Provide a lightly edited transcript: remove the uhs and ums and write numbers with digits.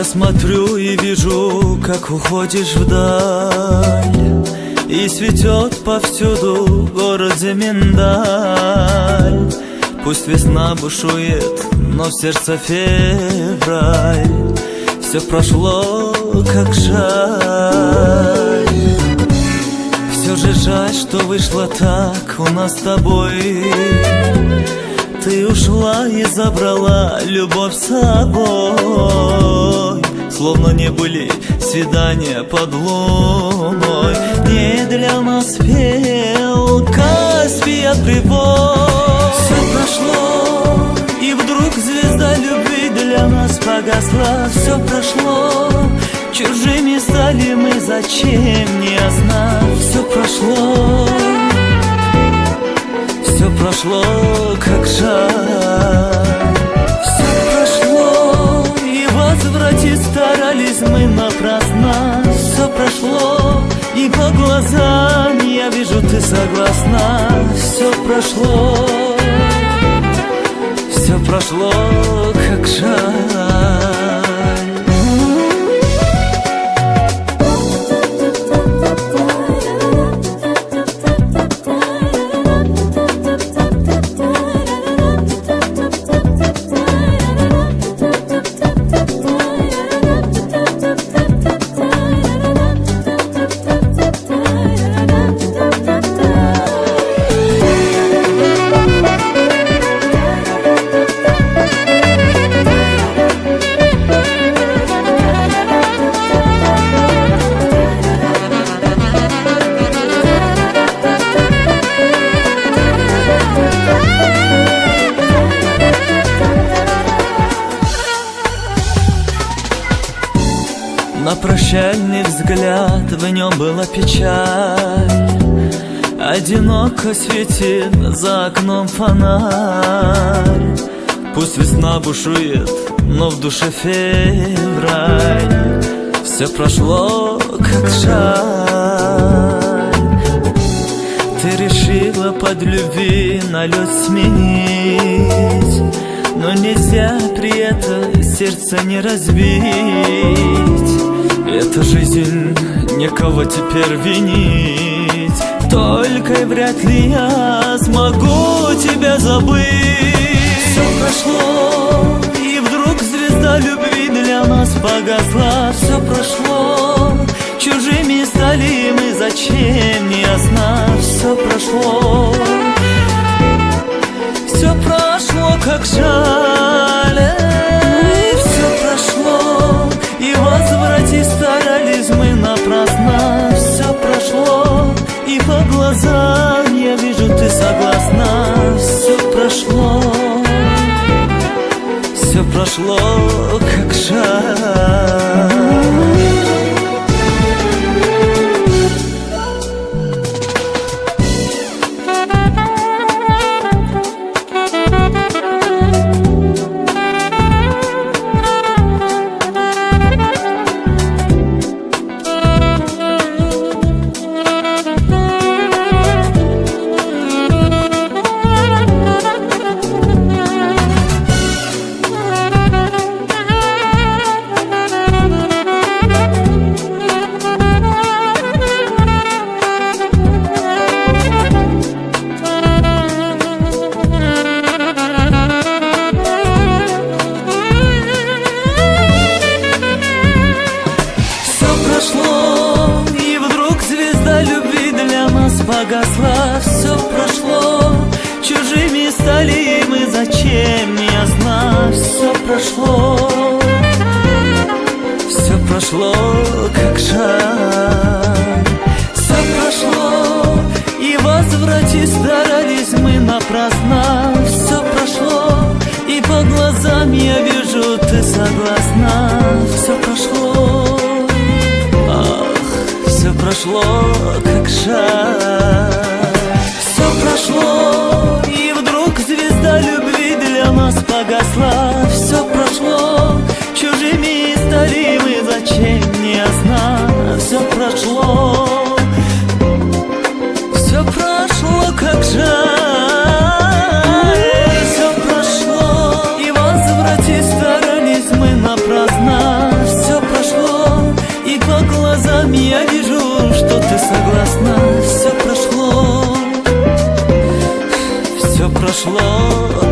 смотрю и вижу, как уходишь вдаль, и цветет повсюду в городе миндаль. Пусть весна бушует, но в сердце февраль. Все прошло, как жаль. Все же жаль, что вышло так у нас с тобой. Ты ушла и забрала любовь с собой. Словно не были свидания под луной. Не для нас пел Каспия привоз. Все прошло, и вдруг звезда любви для нас погасла. Все прошло, чужими стали мы, зачем не ясно. Все прошло, все прошло, как жаль. Все прошло, и возвратить старались мы напрасно. Все прошло, и по глазам я вижу, ты согласна. Все прошло, как жаль. На прощальный взгляд, в нем была печаль. Одиноко светит за окном фонарь. Пусть весна бушует, но в душе февраль. Все прошло, как жаль. Ты решила под любви налет сменить, но нельзя при этом сердце не разбить. Эта жизнь, никого теперь винить. Только и вряд ли я смогу тебя забыть. Все прошло, и вдруг звезда любви для нас погасла. Все прошло, чужими стали мы, зачем не ясно. Все прошло, как жаль. Все прошло, и возвратить старались мы напрасно. Все прошло, и по глазам я вижу, ты согласна. Все прошло, как жаль. Погасла, все прошло, чужими стали мы, зачем не ясно. Все прошло, как жаль. Все прошло, и возвратить старались мы напрасно. Все прошло, и по глазам я вижу, ты согласна. Все прошло, все прошло, как жаль. Все прошло, и вдруг звезда любви для нас погасла. Все прошло, чужими стали мы, зачем не ясно. Все прошло, как жаль. Все прошло, и возвратить старались мы напрасно. прошло.